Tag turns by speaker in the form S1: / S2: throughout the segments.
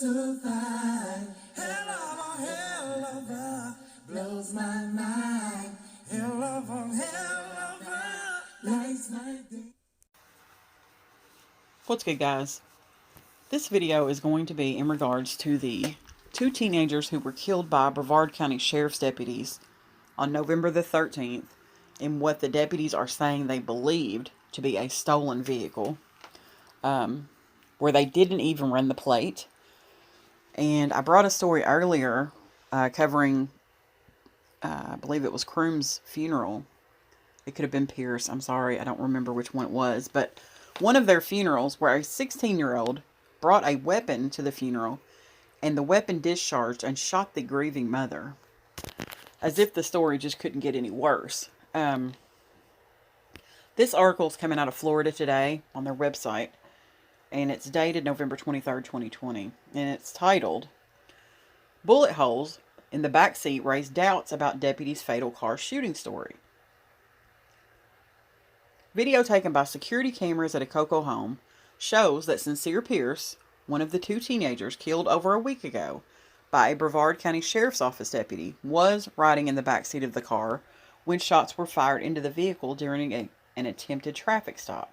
S1: survive. Helluva blows my mind. Helluva lights my day.
S2: What's good, guys? This video is going to be in regards to the two teenagers who were killed by Brevard County Sheriff's deputies on November the 13th in what the deputies are saying they believed to be a stolen vehicle, where they didn't even run the plate. And I brought a story earlier covering, I believe it was Croom's funeral. It could have been Pierce. I'm sorry, I don't remember which one it was. But one of their funerals where a 16-year-old brought a weapon to the funeral, and the weapon discharged and shot the grieving mother. As if the story just couldn't get any worse. This article is coming out of Florida today on their website, and it's dated November 23rd, 2020, and it's titled, "Bullet Holes in the Backseat Raise Doubts About Deputy's Fatal Car Shooting Story." Video taken by security cameras at a Cocoa home shows that Sincere Pierce, one of the two teenagers killed over a week ago by a Brevard County Sheriff's Office deputy, was riding in the backseat of the car when shots were fired into the vehicle during an attempted traffic stop.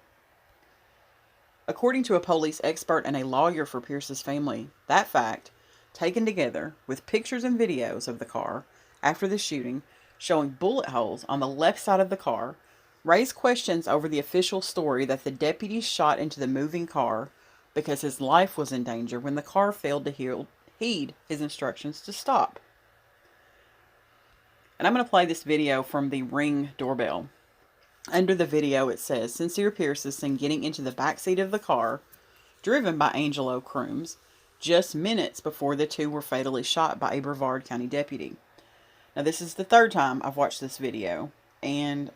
S2: According to a police expert and a lawyer for Pierce's family, that fact, taken together with pictures and videos of the car after the shooting showing bullet holes on the left side of the car, raised questions over the official story that the deputy shot into the moving car because his life was in danger when the car failed to heed his instructions to stop. And I'm going to play this video from the Ring doorbell. Under the video, it says, Sincere Pierce is seen getting into the backseat of the car, driven by Angelo Crooms, just minutes before the two were fatally shot by a Brevard County deputy. Now, this is the third time I've watched this video, and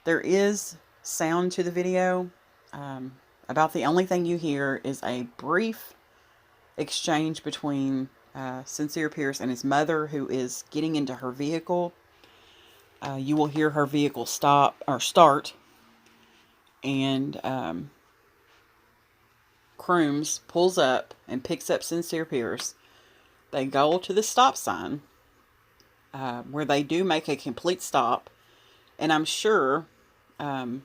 S2: there is sound to the video. About the only thing you hear is a brief exchange between Sincere Pierce and his mother, who is getting into her vehicle. You will hear her vehicle start, and Crooms pulls up and picks up Sincere Pierce. They go to the stop sign, where they do make a complete stop, and I'm sure, I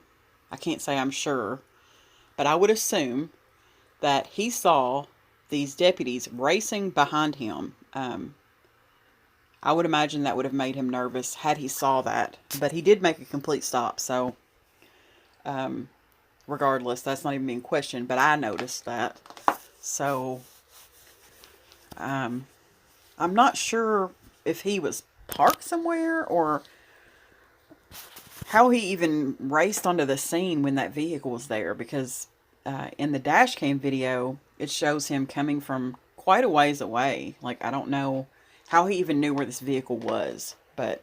S2: can't say I'm sure, but I would assume that he saw these deputies racing behind him. I would imagine that would have made him nervous had he saw that. But he did make a complete stop, so regardless, that's not even being questioned, but I noticed that. So I'm not sure if he was parked somewhere or how he even raced onto the scene when that vehicle was there, because in the dash cam video, it shows him coming from quite a ways away. Like, I don't know how he even knew where this vehicle was, but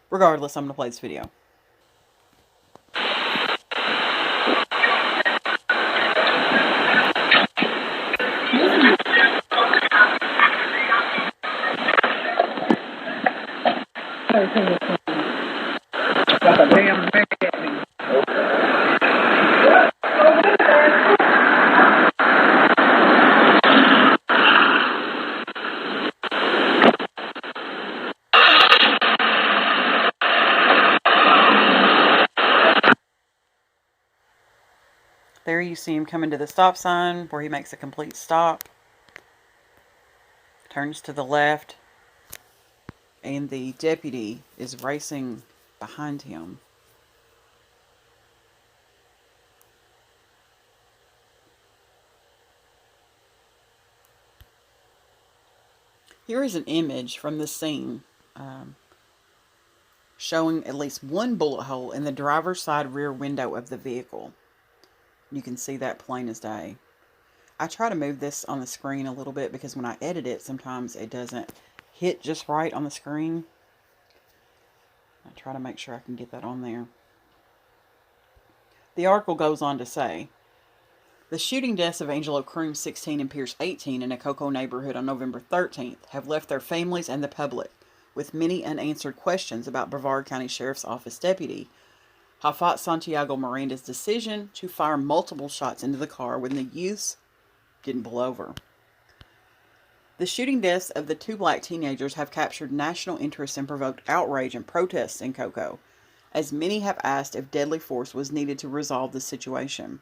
S2: regardless, I'm going to play this video. There you see him coming to the stop sign where he makes a complete stop. Turns to the left. And the deputy is racing behind him. Here is an image from the scene showing at least one bullet hole in the driver's side rear window of the vehicle. You can see that plain as day. I try to move this on the screen a little bit because when I edit it, sometimes it doesn't hit just right on the screen. I try to make sure I can get that on there. The article goes on to say, the shooting deaths of Angelo Crooms, 16, and Pierce, 18, in a Cocoa neighborhood on November 13th have left their families and the public with many unanswered questions about Brevard County Sheriff's Office deputy Hafat Santiago Miranda's decision to fire multiple shots into the car when the youths didn't pull over. The shooting deaths of the two black teenagers have captured national interest and provoked outrage and protests in Cocoa, as many have asked if deadly force was needed to resolve the situation.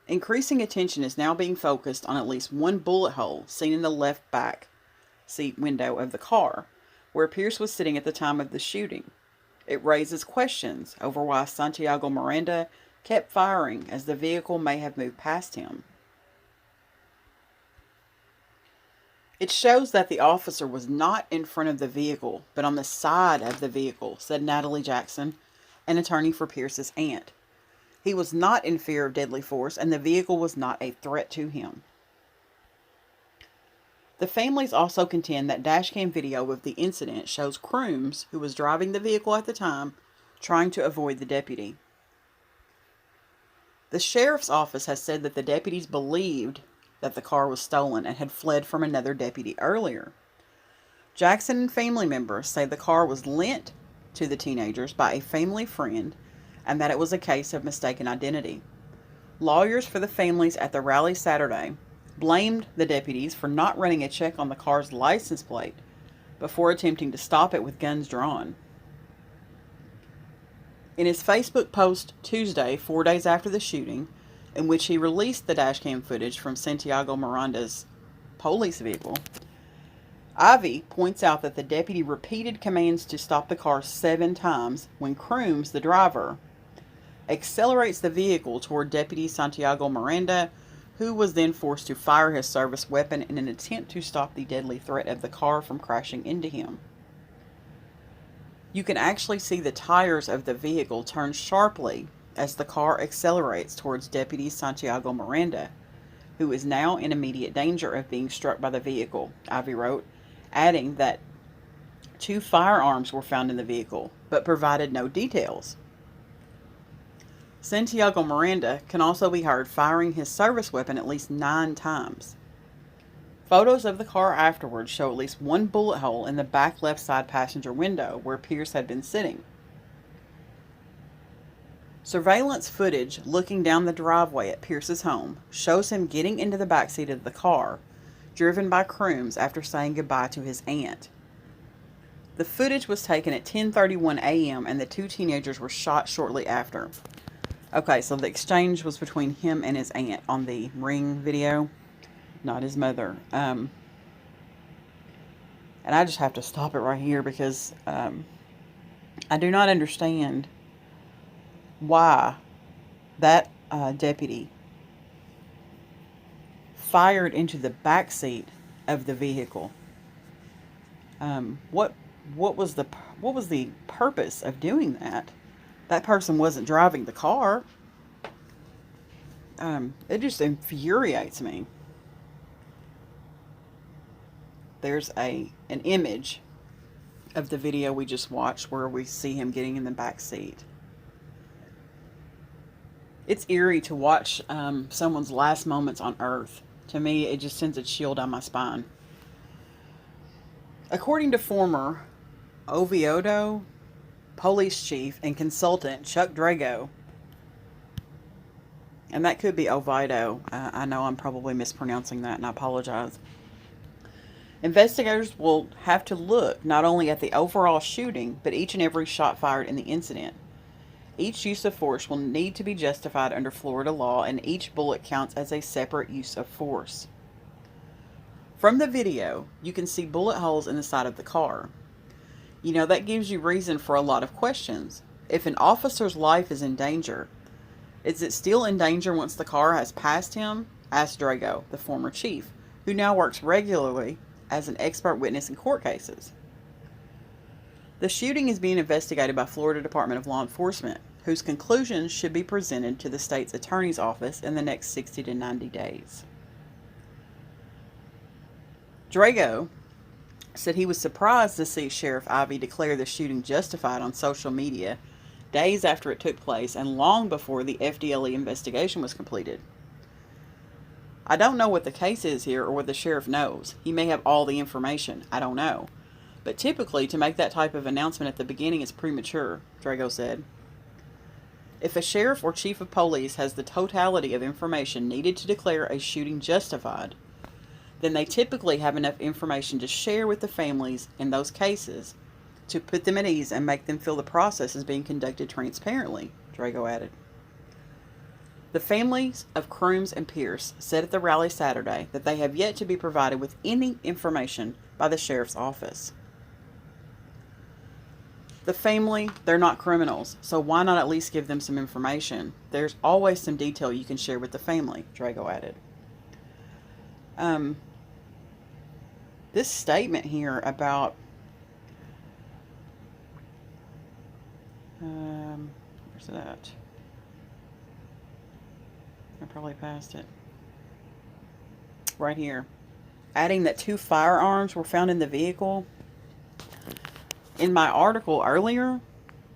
S2: Increasing attention is now being focused on at least one bullet hole seen in the left back seat window of the car, where Pierce was sitting at the time of the shooting. It raises questions over why Santiago Miranda kept firing as the vehicle may have moved past him. It shows that the officer was not in front of the vehicle, but on the side of the vehicle, said Natalie Jackson, an attorney for Pierce's aunt. He was not in fear of deadly force, and the vehicle was not a threat to him. The families also contend that dashcam video of the incident shows Crooms, who was driving the vehicle at the time, trying to avoid the deputy. The sheriff's office has said that the deputies believed that the car was stolen and had fled from another deputy earlier. Jackson and family members say the car was lent to the teenagers by a family friend and that it was a case of mistaken identity. Lawyers for the families at the rally Saturday blamed the deputies for not running a check on the car's license plate before attempting to stop it with guns drawn. In his Facebook post Tuesday, 4 days after the shooting, in which he released the dashcam footage from Santiago Miranda's police vehicle, Ivy points out that the deputy repeated commands to stop the car 7 times when Crooms, the driver, accelerates the vehicle toward Deputy Santiago Miranda, who was then forced to fire his service weapon in an attempt to stop the deadly threat of the car from crashing into him. You can actually see the tires of the vehicle turn sharply as the car accelerates towards Deputy Santiago Miranda, who is now in immediate danger of being struck by the vehicle, Ivy wrote, adding that 2 firearms were found in the vehicle, but provided no details. Santiago Miranda can also be heard firing his service weapon at least 9 times. Photos of the car afterwards show at least one bullet hole in the back left side passenger window where Pierce had been sitting. Surveillance footage looking down the driveway at Pierce's home shows him getting into the backseat of the car, driven by Crooms after saying goodbye to his aunt. The footage was taken at 10:31 a.m. and the 2 teenagers were shot shortly after. Okay, so the exchange was between him and his aunt on the Ring video, not his mother. And I just have to stop it right here because I do not understand why that deputy fired into the back seat of the vehicle. What was the purpose of doing that? That person wasn't driving the car. It just infuriates me. There's an image of the video we just watched where we see him getting in the back seat. It's eerie to watch someone's last moments on Earth. To me, it just sends a chill down my spine. According to former Oviedo police chief and consultant Chuck Drago, and that could be Oviedo. I know I'm probably mispronouncing that, and I apologize. Investigators will have to look not only at the overall shooting, but each and every shot fired in the incident. Each use of force will need to be justified under Florida law, and each bullet counts as a separate use of force. From the video, you can see bullet holes in the side of the car. You know, that gives you reason for a lot of questions. If an officer's life is in danger, is it still in danger once the car has passed him? Asked Drago, the former chief, who now works regularly as an expert witness in court cases. The shooting is being investigated by Florida Department of Law Enforcement, whose conclusions should be presented to the state's attorney's office in the next 60 to 90 days. Drago said he was surprised to see Sheriff Ivy declare the shooting justified on social media days after it took place and long before the FDLE investigation was completed. I don't know what the case is here or what the sheriff knows. He may have all the information. I don't know. But typically, to make that type of announcement at the beginning is premature, Drago said. If a sheriff or chief of police has the totality of information needed to declare a shooting justified, then they typically have enough information to share with the families in those cases to put them at ease and make them feel the process is being conducted transparently, Drago added. The families of Crooms and Pierce said at the rally Saturday that they have yet to be provided with any information by the sheriff's office. The family, they're not criminals, so why not at least give them some information? There's always some detail you can share with the family, Drago added. This statement here about where's it at? I probably passed it. Right here. Adding that 2 firearms were found in the vehicle. In my article earlier,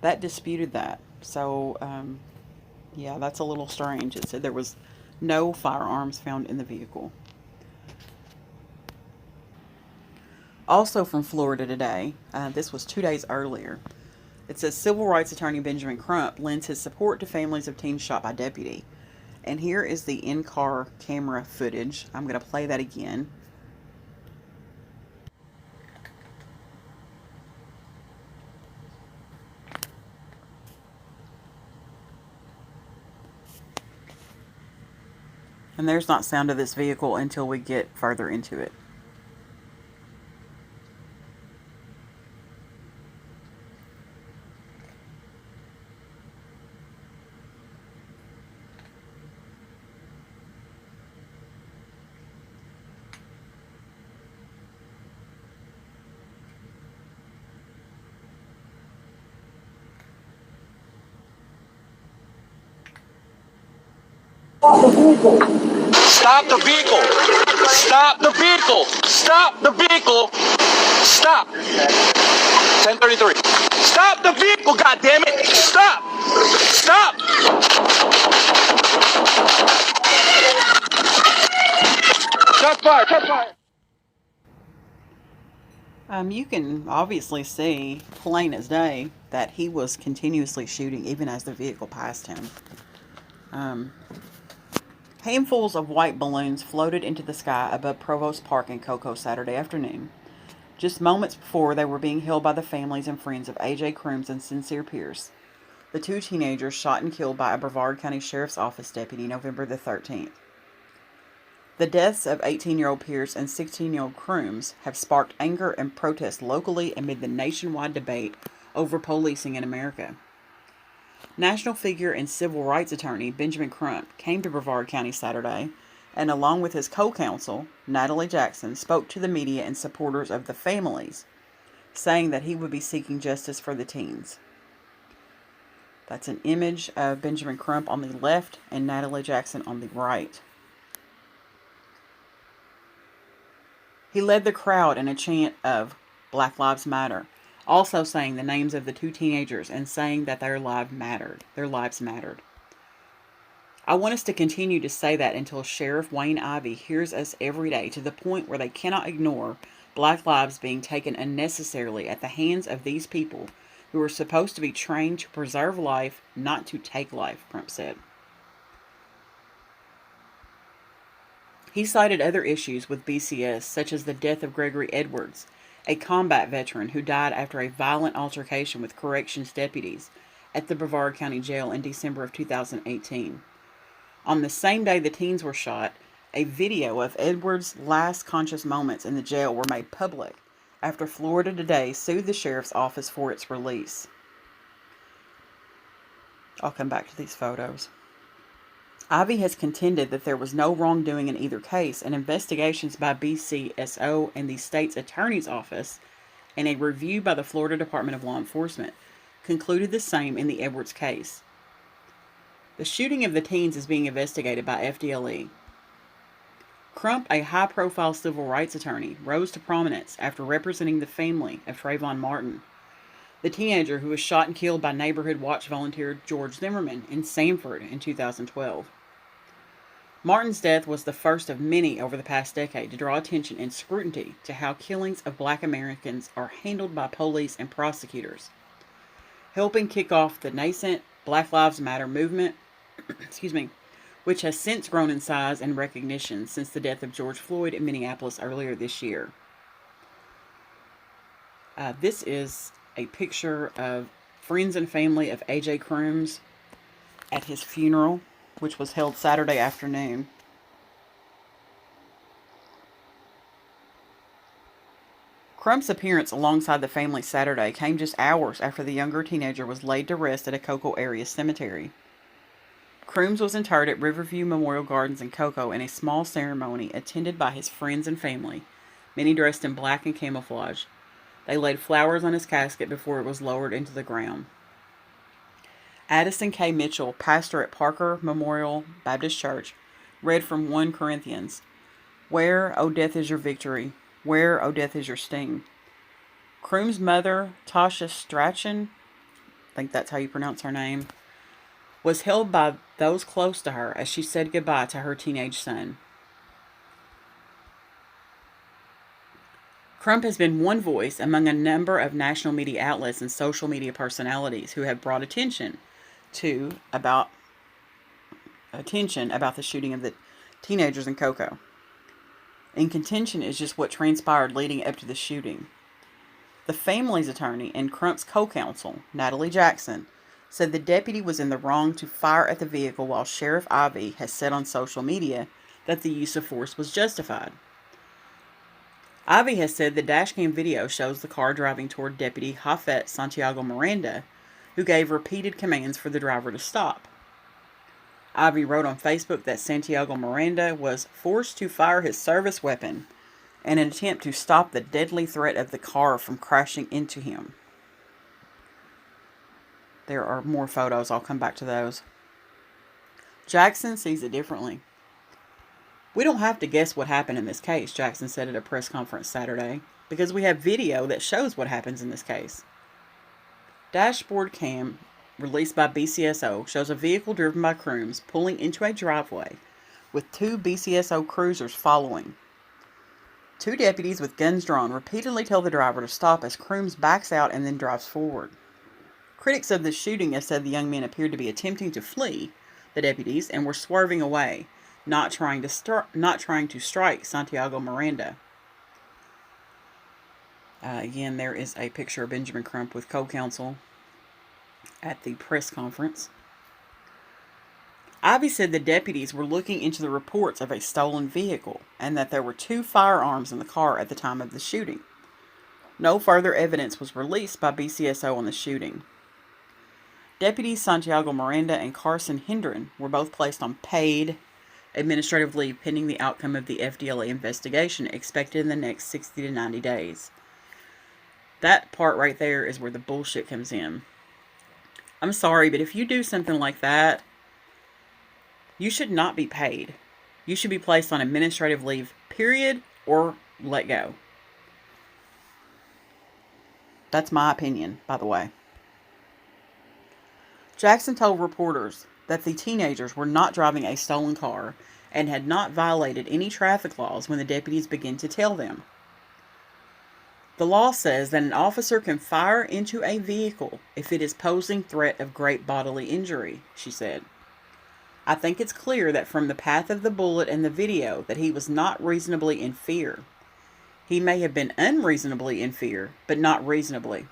S2: that disputed that. So, yeah, that's a little strange. It said there was no firearms found in the vehicle. Also from Florida today, this was 2 days earlier. It says civil rights attorney Benjamin Crump lends his support to families of teens shot by deputy. And here is the in-car camera footage. I'm going to play that again. And there's not sound of this vehicle until we get further into it.
S3: Stop the vehicle! Stop the vehicle! Stop the vehicle! Stop! 1033. Stop the vehicle, goddammit! Stop! Stop! Shot fire! Shot fire!
S2: You can obviously see, plain as day, that he was continuously shooting even as the vehicle passed him. Handfuls of white balloons floated into the sky above Provost Park in Cocoa Saturday afternoon, just moments before they were being held by the families and friends of A.J. Crooms and Sincere Pierce, the 2 teenagers shot and killed by a Brevard County Sheriff's Office deputy November the 13th. The deaths of 18-year-old Pierce and 16-year-old Crooms have sparked anger and protest locally amid the nationwide debate over policing in America. National figure and civil rights attorney Benjamin Crump came to Brevard County Saturday and, along with his co-counsel, Natalie Jackson, spoke to the media and supporters of the families, saying that he would be seeking justice for the teens. That's an image of Benjamin Crump on the left and Natalie Jackson on the right. He led the crowd in a chant of Black Lives Matter, also saying the names of the 2 teenagers and saying that their lives mattered. I want us to continue to say that until Sheriff Wayne Ivey hears us every day, to the point where they cannot ignore Black lives being taken unnecessarily at the hands of these people who are supposed to be trained to preserve life, not to take life, Crump said. He cited other issues with BCS, such as the death of Gregory Edwards, a combat veteran who died after a violent altercation with corrections deputies at the Brevard County Jail in December of 2018. On the same day the teens were shot, a video of Edwards' last conscious moments in the jail were made public after Florida Today sued the sheriff's office for its release. I'll come back to these photos. Ivey has contended that there was no wrongdoing in either case, and investigations by BCSO and the state's attorney's office and a review by the Florida Department of Law Enforcement concluded the same in the Edwards case. The shooting of the teens is being investigated by FDLE. Crump, a high-profile civil rights attorney, rose to prominence after representing the family of Trayvon Martin, the teenager who was shot and killed by Neighborhood Watch volunteer George Zimmerman in Sanford in 2012. Martin's death was the first of many over the past decade to draw attention and scrutiny to how killings of Black Americans are handled by police and prosecutors, helping kick off the nascent Black Lives Matter movement. which has since grown in size and recognition since the death of George Floyd in Minneapolis earlier this year. This is a picture of friends and family of A.J. Crooms at his funeral, which was held Saturday afternoon. Crump's appearance alongside the family Saturday came just hours after the younger teenager was laid to rest at a Cocoa area cemetery. Crooms was interred at Riverview Memorial Gardens in Cocoa in a small ceremony attended by his friends and family, many dressed in black and camouflage. They laid flowers on his casket before it was lowered into the ground. Addison K. Mitchell, pastor at Parker Memorial Baptist Church, read from 1 Corinthians, "Where, O death, is your victory? Where, O death, is your sting?" Crooms' mother, Tasha Strachan, I think that's how you pronounce her name, was held by those close to her as she said goodbye to her teenage son. Crump has been one voice among a number of national media outlets and social media personalities who have brought attention about the shooting of the teenagers in Cocoa. In contention is just what transpired leading up to the shooting. The family's attorney and Crump's co-counsel, Natalie Jackson, said the deputy was in the wrong to fire at the vehicle, while Sheriff Ivey has said on social media that the use of force was justified. Ivey has said the dashcam video shows the car driving toward Deputy Hafet Santiago Miranda, who gave repeated commands for the driver to stop. Ivey wrote on Facebook that Santiago Miranda was forced to fire his service weapon in an attempt to stop the deadly threat of the car from crashing into him. There are more photos. I'll come back to those. Jackson sees it differently. "We don't have to guess what happened in this case," Jackson said at a press conference Saturday, "because we have video that shows what happens in this case." Dashboard cam released by BCSO shows a vehicle driven by Crooms pulling into a driveway with 2 BCSO cruisers following. 2 deputies with guns drawn repeatedly tell the driver to stop as Crooms backs out and then drives forward. Critics of the shooting have said the young men appeared to be attempting to flee the deputies and were swerving away, not trying to strike Santiago Miranda. Again, there is a picture of Benjamin Crump with co-counsel at the press conference. Ivey said the deputies were looking into the reports of a stolen vehicle and that there were 2 firearms in the car at the time of the shooting. No further evidence was released by BCSO on the shooting. Deputies Santiago Miranda and Carson Hendren were both placed on paid administrative leave pending the outcome of the FDLA investigation expected in the next 60 to 90 days. That part right there is where the bullshit comes in. I'm sorry, but if you do something like that, you should not be paid. You should be placed on administrative leave, period, or let go. That's my opinion, by the way. Jackson told reporters that the teenagers were not driving a stolen car and had not violated any traffic laws when the deputies began to tell them. The law says that an officer can fire into a vehicle if it is posing threat of great bodily injury, she said. I think it's clear that from the path of the bullet and the video that he was not reasonably in fear. He may have been unreasonably in fear, but not reasonably.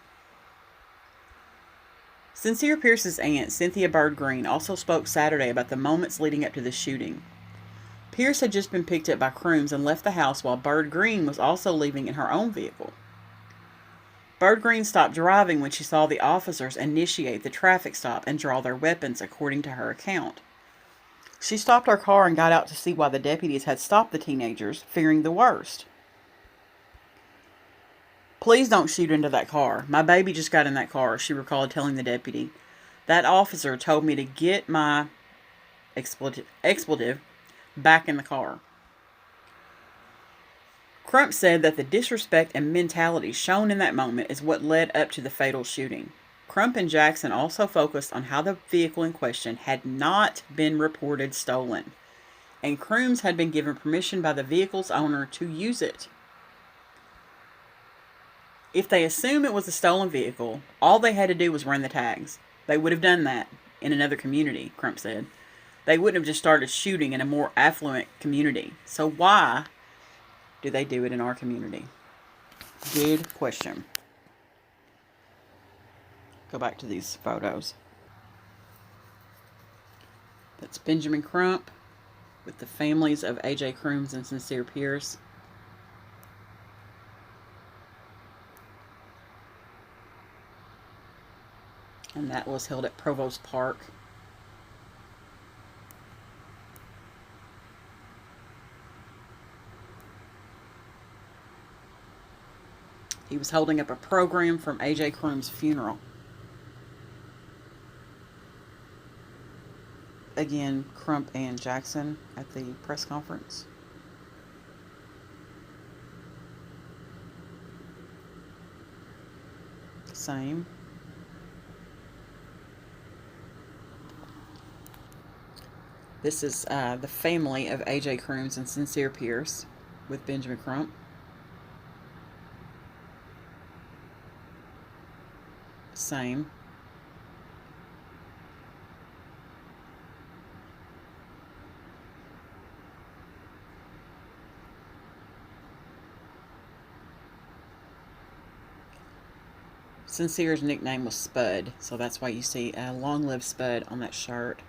S2: Sincere Pierce's aunt, Cynthia Byrd-Green, also spoke Saturday about the moments leading up to the shooting. Pierce had just been picked up by Crooms and left the house while Byrd-Green was also leaving in her own vehicle. Byrd-Green stopped driving when she saw the officers initiate the traffic stop and draw their weapons, according to her account. She stopped her car and got out to see why the deputies had stopped the teenagers, fearing the worst. "Please don't shoot into that car. My baby just got in that car," she recalled telling the deputy. "That officer told me to get my expletive back in the car." Crump said that the disrespect and mentality shown in that moment is what led up to the fatal shooting. Crump and Jackson also focused on how the vehicle in question had not been reported stolen, and Crooms had been given permission by the vehicle's owner to use it. If they assume it was a stolen vehicle, all they had to do was run the tags. They would have done that in another community, Crump said. They wouldn't have just started shooting in a more affluent community. So why do they do it in our community? Good question. Go back to these photos. That's Benjamin Crump with the families of A.J. Crooms and Sincere Pierce. And that was held at Provost Park. He was holding up a program from A.J. Crooms' funeral. Again, Crump and Jackson at the press conference. Same. This is the family of A.J. Crooms and Sincere Pierce with Benjamin Crump. Same. Sincere's nickname was Spud, so that's why you see Long Live Spud on that shirt.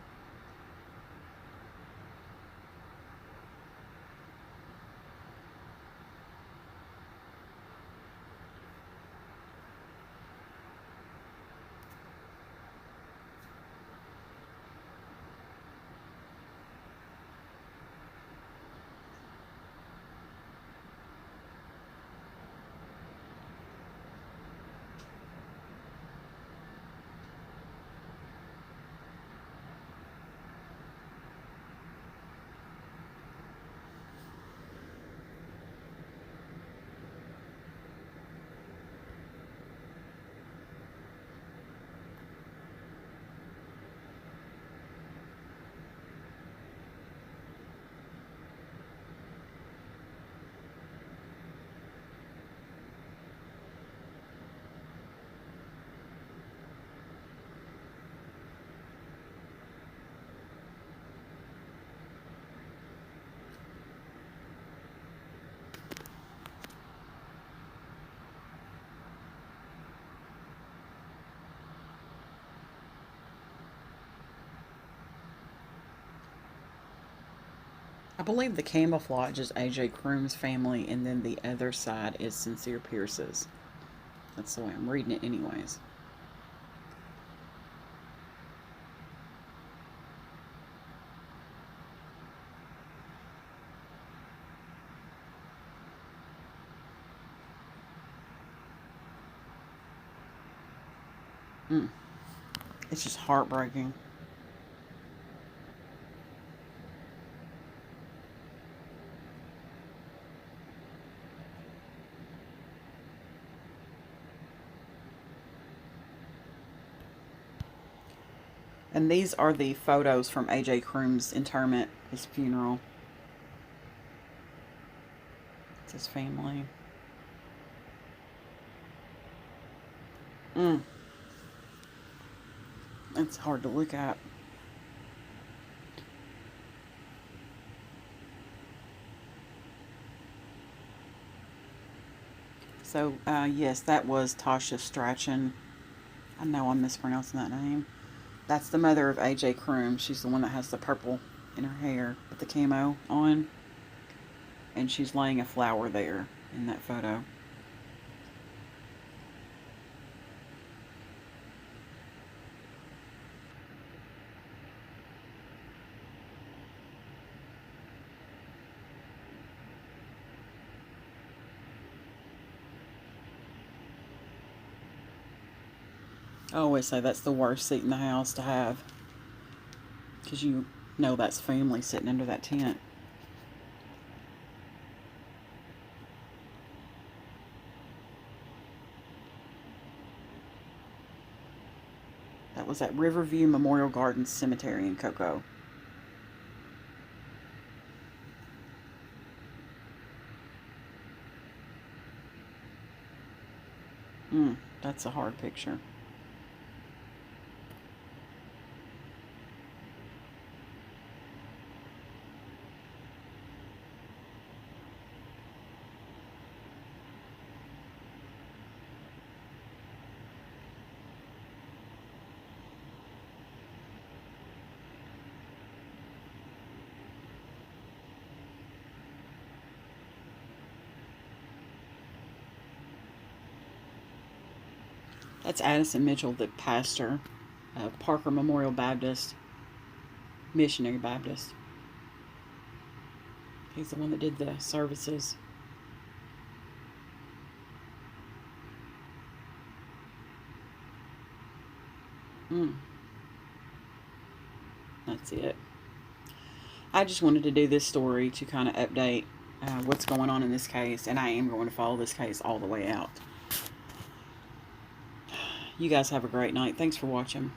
S2: I believe the camouflage is A.J. Crooms' family, and then the other side is Sincere Pierce's. That's the way I'm reading it anyways. It's just heartbreaking. And these are the photos from A.J. Crooms' interment, his funeral. It's his family. It's hard to look at. So, yes, that was Tasha Strachan. I know I'm mispronouncing that name. That's the mother of A.J. Crooms. She's the one that has the purple in her hair with the camo on. And she's laying a flower there in that photo. I always say that's the worst seat in the house to have, because you know that's family sitting under that tent. That was at Riverview Memorial Gardens Cemetery in Cocoa. That's a hard picture. That's Addison Mitchell, the pastor of Parker Memorial Baptist, Missionary Baptist. He's the one that did the services. That's it. I just wanted to do this story to kind of update what's going on in this case, and I am going to follow this case all the way out. You guys have a great night. Thanks for watching.